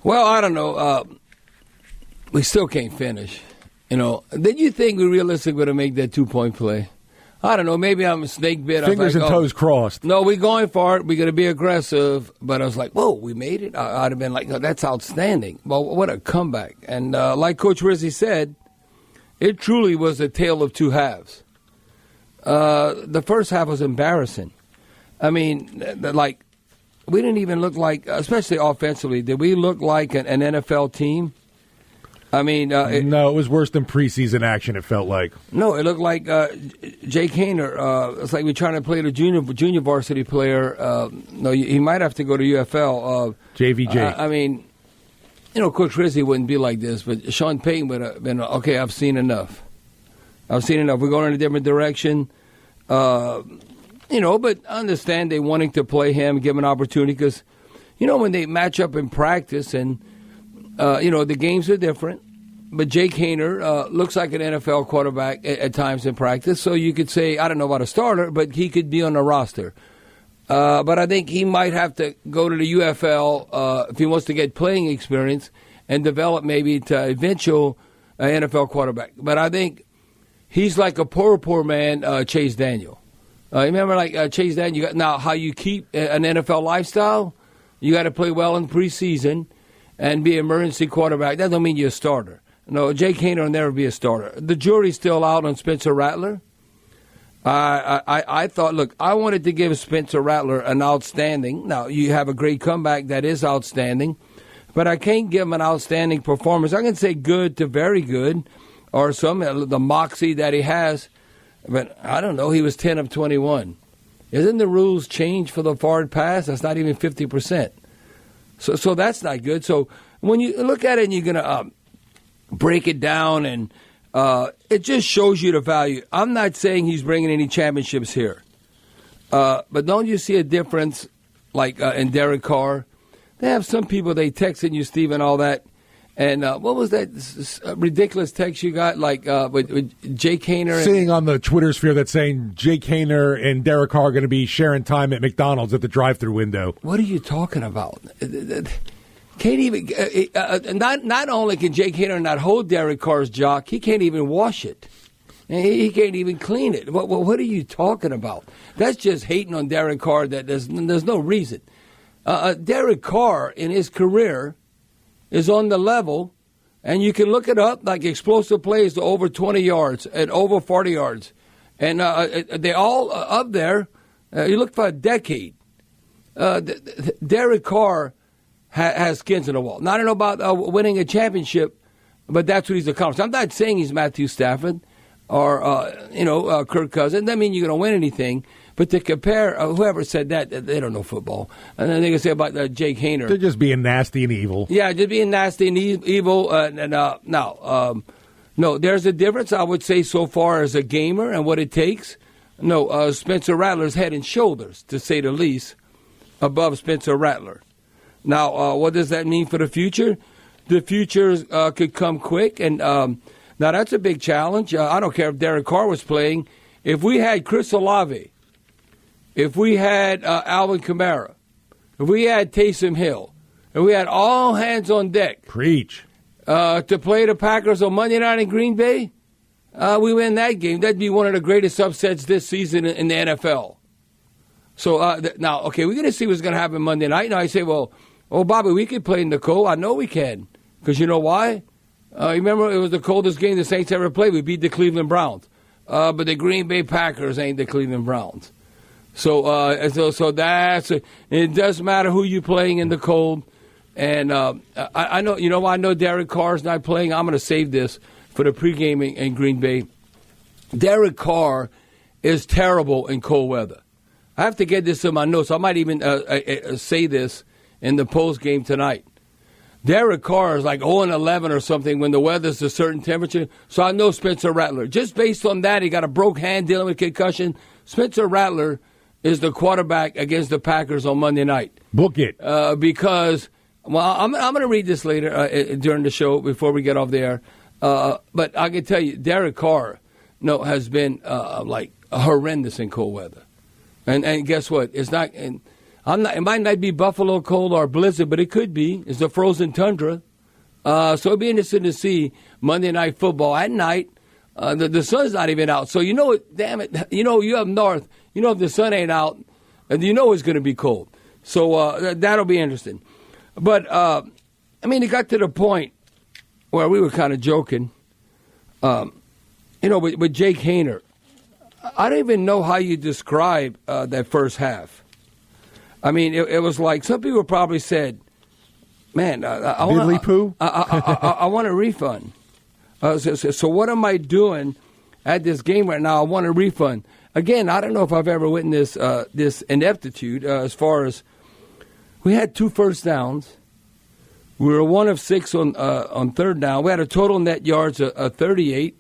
Well, I don't know. We still can't finish. Did you think we realistically were going to make that 2-point play? I don't know. Maybe I'm a snake bit. Fingers and toes crossed. No, we're going for it. We're going to be aggressive. But I was like, whoa, we made it? I'd have been like, no, that's outstanding. Well, what a comeback. And like Coach Rizzi said, it truly was a tale of two halves. The first half was embarrassing. I mean, we didn't even look like, especially offensively, did we look like an NFL team? I mean, no, it was worse than preseason action. It felt like no, it looked like Jake Haener. It's like we're trying to play the junior varsity player. No, he might have to go to UFL. JV Jake. I mean, Coach Rizzi wouldn't be like this, but Sean Payton would have been okay. I've seen enough. We're going in a different direction. But I understand they wanting to play him, give him an opportunity because, when they match up in practice and. The games are different, but Jake Haener looks like an NFL quarterback at times in practice. So you could say, I don't know about a starter, but he could be on the roster. But I think he might have to go to the UFL if he wants to get playing experience and develop maybe to eventual NFL quarterback. But I think he's like a poor man, Chase Daniel. Remember, Chase Daniel, now how you keep an NFL lifestyle? You got to play well in preseason. And be an emergency quarterback. That don't mean you're a starter. No, Jake Haener will never be a starter. The jury's still out on Spencer Rattler. I thought, look, I wanted to give Spencer Rattler an outstanding. Now, you have a great comeback that is outstanding, but I can't give him an outstanding performance. I can say good to very good or the moxie that he has, but I don't know. He was 10 of 21. Isn't the rules changed for the forward pass? That's not even 50%. So that's not good. So when you look at it and you're going to break it down, and it just shows you the value. I'm not saying he's bringing any championships here. But don't you see a difference in Derek Carr? They have some people, they texting you, Steve, and all that. And what was that ridiculous text you got, with Jake Haener? Seeing on the Twitter sphere that's saying Jake Haener and Derek Carr are going to be sharing time at McDonald's at the drive-thru window. What are you talking about? Can't even. Not only can Jake Haener not hold Derek Carr's jock, he can't even wash it. He can't even clean it. What are you talking about? That's just hating on Derek Carr. That there's no reason. Derek Carr in his career is on the level, and you can look it up, like explosive plays to over 20 yards and over 40 yards. And they're all up there. You look for a decade. Derek Carr has skins in the wall. Now, I don't know about winning a championship, but that's what he's accomplished. I'm not saying he's Matthew Stafford or, Kirk Cousins. That doesn't mean you're going to win anything. But to compare, whoever said that, they don't know football. And then they can say about Jake Haener. They're just being nasty and evil. Yeah, just being nasty and evil. No, there's a difference, I would say, so far as a gamer and what it takes. No, Spencer Rattler's head and shoulders, to say the least, above Spencer Rattler. Now, what does that mean for the future? The future could come quick. And now that's a big challenge. I don't care if Derek Carr was playing. If we had Chris Olave, if we had Alvin Kamara, if we had Taysom Hill, if we had all hands on deck. Preach. To play the Packers on Monday night in Green Bay, we win that game. That'd be one of the greatest upsets this season in the NFL. So now, okay, we're going to see what's going to happen Monday night. Now I say, well, Bobby, we could play Nicole. I know we can. Because you know why? You remember it was the coldest game the Saints ever played. We beat the Cleveland Browns. But the Green Bay Packers ain't the Cleveland Browns. So that's it. Doesn't matter who you're playing in the cold. And I know Derek Carr's not playing. I'm going to save this for the pregame in Green Bay. Derek Carr is terrible in cold weather. I have to get this in my notes. I might even say this in the post game tonight. Derek Carr is like 0-11 or something when the weather's a certain temperature. So I know Spencer Rattler. Just based on that, he got a broke hand dealing with concussion. Spencer Rattler is the quarterback against the Packers on Monday night. Book it. Because, well, I'm going to read this later during the show before we get off the air. But I can tell you, Derek Carr has been horrendous in cold weather. And guess what? It's not. And It might not be buffalo cold or blizzard, but it could be. It's a frozen tundra. So it'll be interesting to see Monday Night Football at night. The sun's not even out. So damn it, you up north, if the sun ain't out, it's going to be cold. So that'll be interesting. But, it got to the point where we were kind of joking, with Jake Haener. I don't even know how you describe that first half. It was like some people probably said, man, I want a refund. So what am I doing at this game right now? I want a refund. Again, I don't know if I've ever witnessed this ineptitude as far as we had 2 first downs. We were 1 of 6 on third down. We had a total net yards of 38.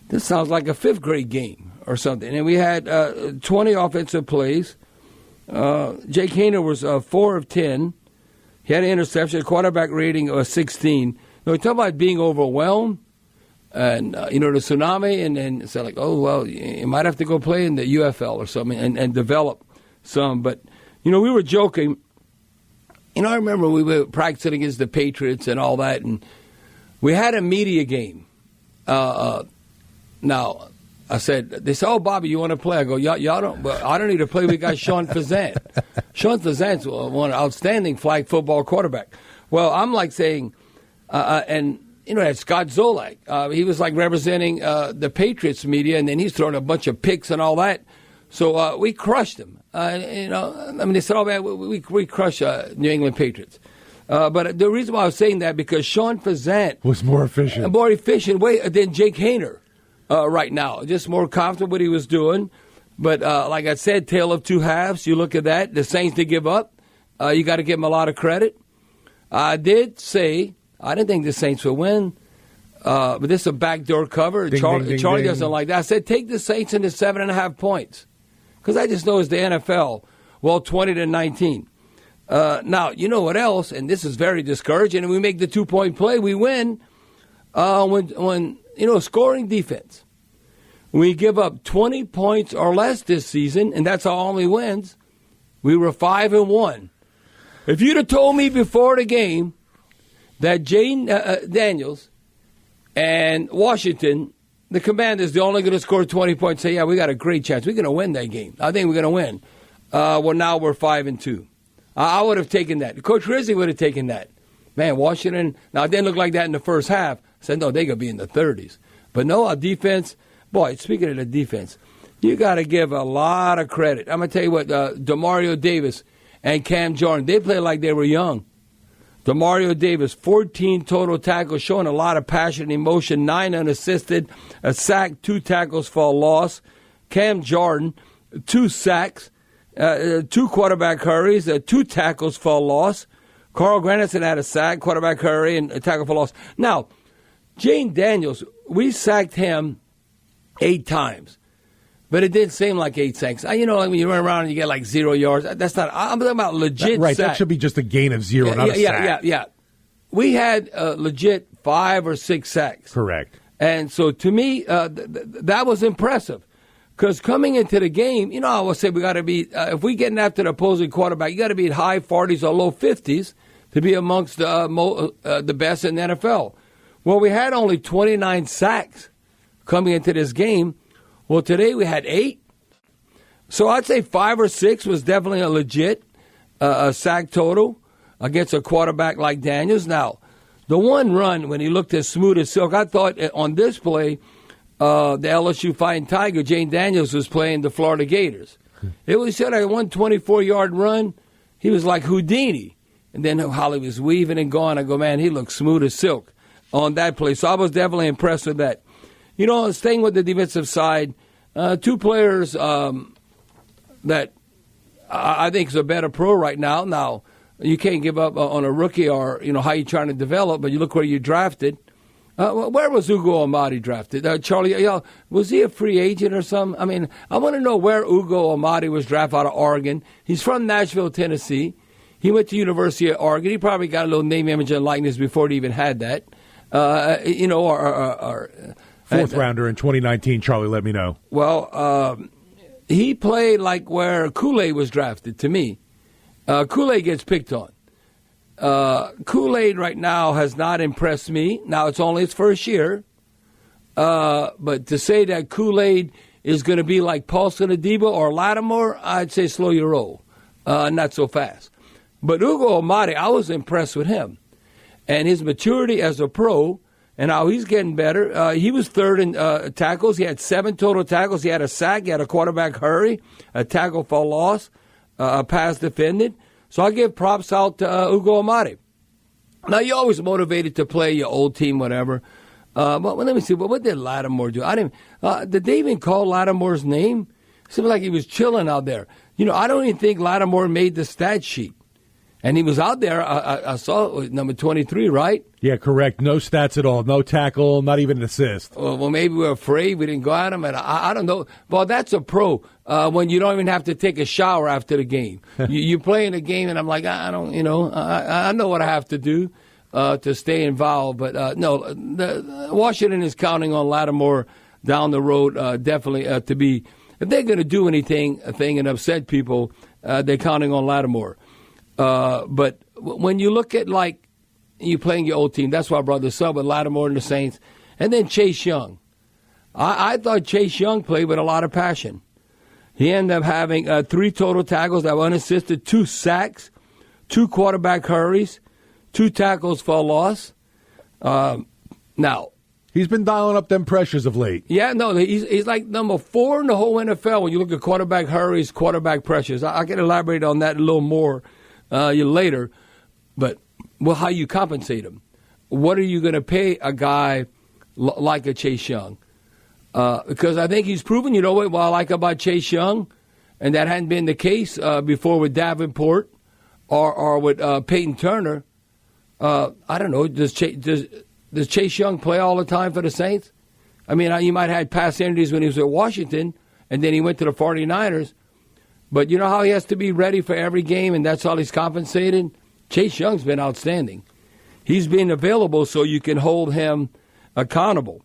This sounds like a 5th grade game or something. And we had 20 offensive plays. Jake Haener was 4 of 10. He had an interception, quarterback rating of 16. We talk about being overwhelmed and, the tsunami, and then say like, oh, well, you might have to go play in the UFL or something and develop some. But, we were joking. I remember we were practicing against the Patriots and all that, and we had a media game. Now, I said, they said, oh, Bobby, you want to play? I go, y'all don't. Well, I don't need to play. We got Sean Fazant. Sean Fazant's one outstanding flag football quarterback. Well, I'm like saying, that's Scott Zolak. He was like representing the Patriots media, and then he's throwing a bunch of picks and all that. So we crushed him. They said, oh, man, we crushed New England Patriots. But the reason why I was saying that, because Sean Fazant was more efficient than Jake Haener right now. Just more confident what he was doing. But like I said, tale of 2 halves. You look at that. The Saints did give up. You got to give them a lot of credit. I did say I didn't think the Saints would win. But this is a backdoor cover. Charlie doesn't like that. I said, take the Saints into 7.5 points. Because I just know it's the NFL. Well, 20-19. Now, you know what else? And this is very discouraging. And we make the 2-point play. We win when scoring defense. We give up 20 points or less this season, and that's our only wins. We were 5-1. If you'd have told me before the game that Jane Daniels and Washington, the Commanders, they're only going to score 20 points, say, yeah, we got a great chance. We're going to win that game. I think we're going to win. Well, now we're 5-2. I would have taken that. Coach Rizzi would have taken that. Man, Washington, now it didn't look like that in the first half. I said, no, they're going to be in the 30s. But no, our defense, boy, speaking of the defense, you got to give a lot of credit. I'm going to tell you what, DeMario Davis and Cam Jordan, they played like they were young. DeMario Davis, 14 total tackles, showing a lot of passion and emotion, 9 unassisted, a sack, 2 tackles for a loss. Cam Jordan, 2 sacks, 2 quarterback hurries, 2 tackles for a loss. Carl Granderson had a sack, quarterback hurry, and a tackle for loss. Now, Jane Daniels, we sacked him 8 times. But it didn't seem like 8 sacks. When you run around and you get like 0 yards, that's not. I'm talking about legit right, sack. That should be just a gain of 0, not a sack. Yeah. We had legit 5 or 6 sacks. Correct. And so to me, that was impressive. Because coming into the game, I would say we got to be, if we getting after the opposing quarterback, you got to be at high 40s or low 50s to be amongst the best in the NFL. Well, we had only 29 sacks coming into this game. Well, today we had 8. So I'd say 5 or 6 was definitely a legit sack total against a quarterback like Daniels. Now, the one run, when he looked as smooth as silk, I thought on this play, the LSU Fighting Tiger, Jane Daniels, was playing the Florida Gators. It was a 124-yard run. He was like Houdini. And then Holly was weaving and going. I go, man, he looks smooth as silk on that play. So I was definitely impressed with that. Staying with the defensive side, 2 players that I think is a better pro right now. Now, you can't give up on a rookie or, how you're trying to develop, but you look where you drafted. Where was Ugo Amadi drafted? Charlie, was he a free agent or something? I want to know where Ugo Amadi was drafted out of Oregon. He's from Nashville, Tennessee. He went to University of Oregon. He probably got a little name, image, and likeness before he even had that. Fourth rounder in 2019, Charlie, let me know. Well, he played like where Kool-Aid was drafted to me. Kool-Aid gets picked on. Kool-Aid right now has not impressed me. Now, it's only his first year. But to say that Kool-Aid is going to be like Paulson Adebo or Lattimore, I'd say slow your roll. Not so fast. But Ugo Amadi, I was impressed with him. And his maturity as a pro and how he's getting better. He was third in tackles. He had 7 total tackles. He had a sack. He had a quarterback hurry, a tackle for loss, a pass defended. So I give props out to Ugo Amadi. Now, you're always motivated to play your old team, whatever. But let me see. What did Lattimore do? Did they even call Lattimore's name? It seemed like he was chilling out there. I don't even think Lattimore made the stat sheet. And he was out there. I saw number 23, right? Yeah, correct. No stats at all. No tackle, not even an assist. Well, maybe we were afraid. We didn't go at him. And I don't know. Well, that's a pro when you don't even have to take a shower after the game. You play in a game, and I'm like, I don't, I know what I have to do to stay involved. But, no, Washington is counting on Lattimore down the road definitely to be, if they're going to do anything and upset people, they're counting on Lattimore. But when you look at, like, you playing your old team, that's why I brought this up with Lattimore and the Saints. And then Chase Young. I thought Chase Young played with a lot of passion. He ended up having 3 total tackles that were unassisted, 2 sacks, 2 quarterback hurries, 2 tackles for a loss. Now, he's been dialing up them pressures of late. Yeah, no, he's like number 4 in the whole NFL when you look at quarterback hurries, quarterback pressures. I can elaborate on that a little more later. But, well, how you compensate him. What are you going to pay a guy like a Chase Young? Because I think he's proven, what I like about Chase Young, and that hadn't been the case before with Davenport or with Peyton Turner. I don't know, does Chase Young play all the time for the Saints? I mean, you might have had past injuries when he was at Washington, and then he went to the 49ers. But you know how he has to be ready for every game, and that's all he's compensated? Chase Young's been outstanding. He's been available so you can hold him accountable.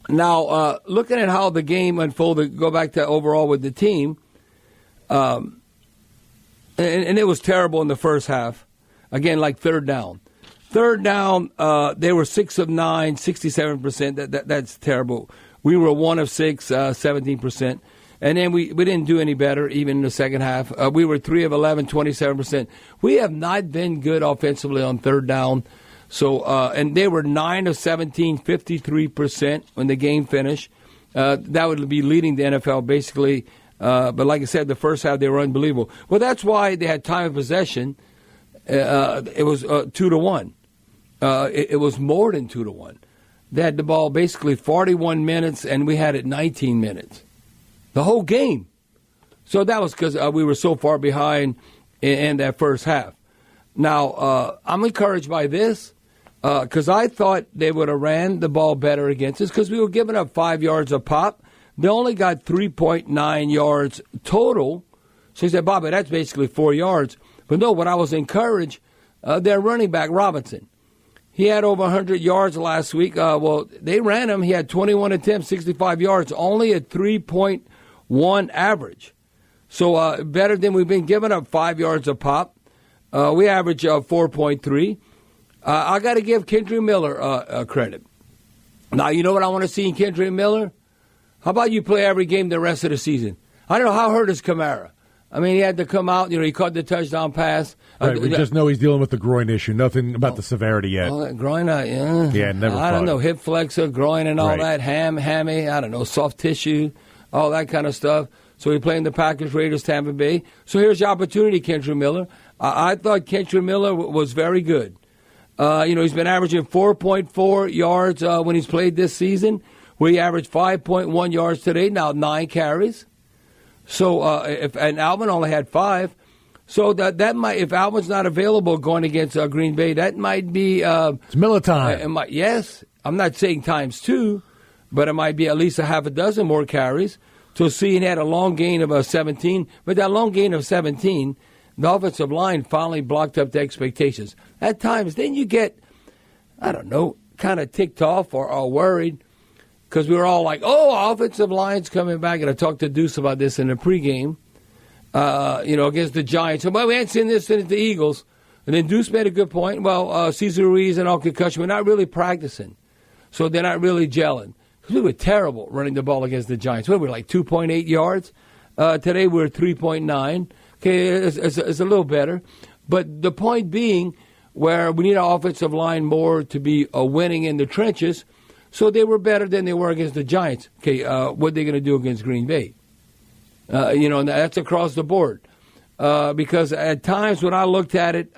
Now, looking at how the game unfolded, go back to overall with the team, and it was terrible in the first half. Again, like third down. Third down, they were 6 of 9, 67%. That's terrible. We were 1 of 6, 17%. And then we didn't do any better even in the second half. We were 3 of 11, 27%. We have not been good offensively on third down. So, and they were 9 of 17, 53% when the game finished. That would be leading the NFL basically. But like I said, the first half they were unbelievable. Well, that's why they had time of possession. It was 2-1. It was more than 2-1. They had the ball basically 41 minutes, and we had it 19 minutes. The whole game. So that was because we were so far behind in that first half. Now, I'm encouraged by this because I thought they would have ran the ball better against us because we were giving up 5 yards a pop. They only got 3.9 yards total. So he said, Bobby, that's basically 4 yards. But no, what I was encouraged, their running back, Robinson. He had over 100 yards last week. Well, they ran him. He had 21 attempts, 65 yards, only a 3.1 average. So better than we've been giving up 5 yards a pop. We average 4.3. I got to give Kendrick Miller credit. Now, you know what I want to see in Kendrick Miller? How about you play every game the rest of the season? I don't know, how hurt is Kamara? I mean, he had to come out. He caught the touchdown pass. Right, we just know he's dealing with the groin issue. Nothing about the severity yet. Oh, that groin, yeah. Yeah, never. I don't know, hip flexor, groin, and all right. that. Hammy. I don't know, soft tissue, all that kind of stuff. So he played in the Packers, Raiders, Tampa Bay. So here's your opportunity, Kendrick Miller. I thought Kendrick Miller was very good. He's been averaging 4.4 yards when he's played this season. We averaged 5.1 yards today. Now 9 carries. So and Alvin only had 5, so that might, if Alvin's not available going against Green Bay, that might be it's Miller time. Yes, I'm not saying times 2, but it might be at least a half a dozen more carries. So seeing he had a long gain of 17, but that long gain of 17, the offensive line finally blocked up the expectations. At times, then you get, I don't know, kind of ticked off or worried. Because we were all like, oh, offensive line's coming back. And I talked to Deuce about this in the pregame. against the Giants. But we hadn't seen this since the Eagles. And then Deuce made a good point. Well, Cesar Ruiz and all concussion, we're not really practicing. So they're not really gelling. We were terrible running the ball against the Giants. We were like 2.8 yards. Today we're 3.9. Okay, it's a little better. But the point being, where we need our offensive line more to be winning in the trenches, so they were better than they were against the Giants. Okay, what are they going to do against Green Bay? And that's across the board. Because at times when I looked at it,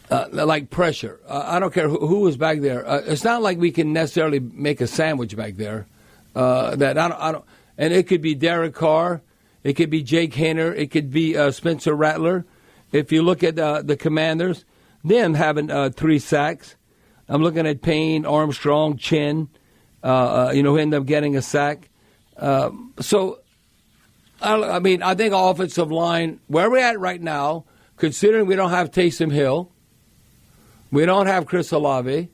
like pressure, I don't care who was back there. It's not like we can necessarily make a sandwich back there. That I don't. And it could be Derek Carr, it could be Jake Haener, it could be Spencer Rattler. If you look at the Commanders, them having 3 sacks. I'm looking at Payne, Armstrong, Chin, who end up getting a sack. I think offensive line, where we're at right now, considering we don't have Taysom Hill, we don't have Chris Olave,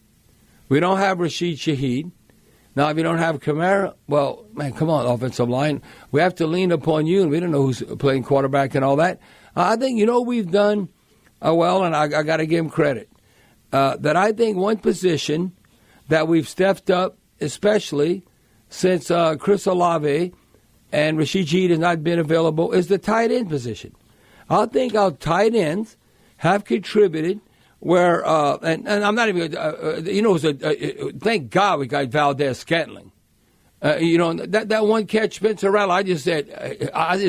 we don't have Rashid Shaheed. Now, if you don't have Kamara, well, man, come on, offensive line. We have to lean upon you, and we don't know who's playing quarterback and all that. I think, we've done well, and I got to give him credit. That I think one position that we've stepped up, especially since Chris Olave and Rashid Shaheed has not been available, is the tight end position. I think our tight ends have contributed where, and I'm not even, thank God we got Valdez-Scantling. That one catch, Spencer Rattler, I just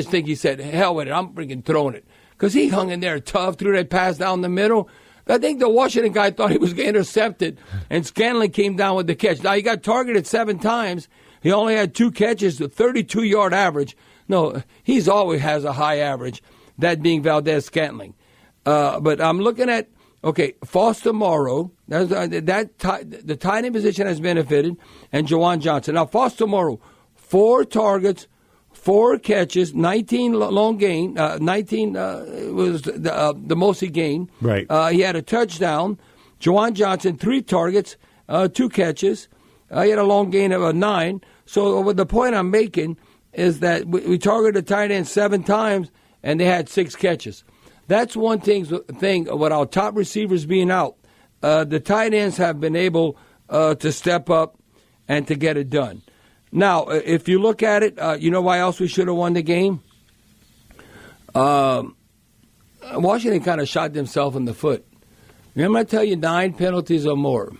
think he said, hell with it, I'm freaking throwing it. Because he hung in there tough, threw that pass down the middle. I think the Washington guy thought he was getting intercepted, and Scantling came down with the catch. Now, he got targeted 7 times. He only had 2 catches, a 32-yard average. No, he's always has a high average, that being Valdez-Scantling. But I'm looking at, Foster Morrow, the tight end position has benefited, and Jawan Johnson. Now, Foster Morrow, 4 targets, 4 catches, 19 long gain. 19 was the most he gained. Right. He had a touchdown. Jawan Johnson, 3 targets, 2 catches. He had a long gain of 9. So the point I'm making is that we targeted the tight end 7 times, and they had 6 catches. That's one thing with our top receivers being out. The tight ends have been able to step up and to get it done. Now, if you look at it, you know why else we should have won the game? Washington kind of shot themselves in the foot. Remember I tell you 9 penalties or more,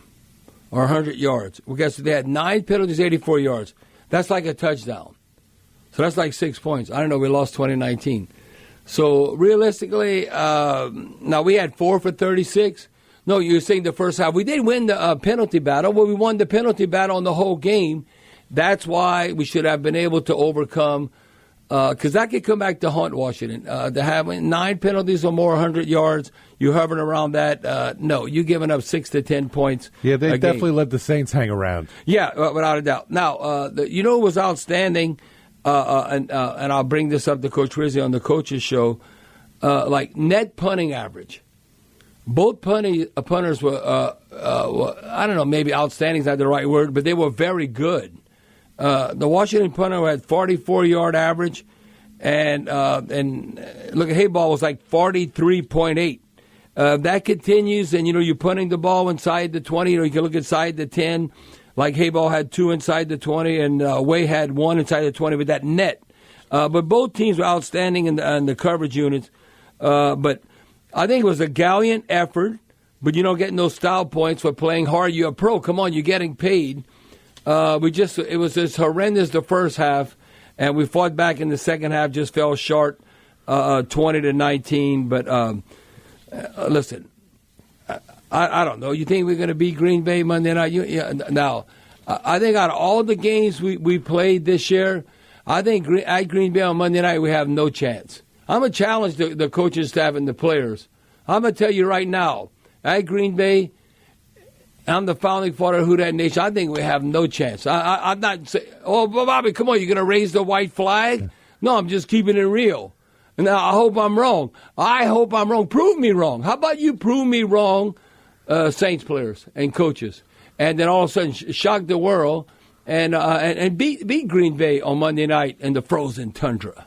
or 100 yards. Well, guess they had 9 penalties, 84 yards. That's like a touchdown. So that's like 6 points. I don't know, we lost 2019. So realistically, now we had 4 for 36. No, you're saying the first half. We did win the penalty battle. Well, we won the penalty battle on the whole game. That's why we should have been able to overcome, because that could come back to haunt Washington. To have 9 penalties or more, 100 yards, you hovering around that. No, you're giving up 6 to 10 points. Yeah, they definitely let the Saints hang around. Yeah, without a doubt. Now, what was outstanding, and I'll bring this up to Coach Rizzi on the coaches show, like net punting average. Both punters were, I don't know, maybe outstanding is not the right word, but they were very good. The Washington punter had 44-yard average, and look, Hayball was like 43.8. That continues, and you're punting the ball inside the 20. You can look inside the 10. Like Hayball had 2 inside the 20, and Way had 1 inside the 20 with that net. But both teams were outstanding in the coverage units. But I think it was a gallant effort. But getting those style points for playing hard. You're a pro. Come on, you're getting paid. It was just horrendous the first half, and we fought back in the second half. Just fell short, 20-19. But listen, I don't know. You think we're going to beat Green Bay Monday night? Now, I think out of all the games we played this year, I think at Green Bay on Monday night we have no chance. I'm going to challenge the coaching staff and the players. I'm going to tell you right now, at Green Bay, I'm the founding father of Who Dat Nation. I think we have no chance. I'm not saying, Bobby, come on, you're going to raise the white flag? No, I'm just keeping it real. Now, I hope I'm wrong. Prove me wrong. How about you prove me wrong, Saints players and coaches, and then all of a sudden shock the world and beat Green Bay on Monday night in the frozen tundra.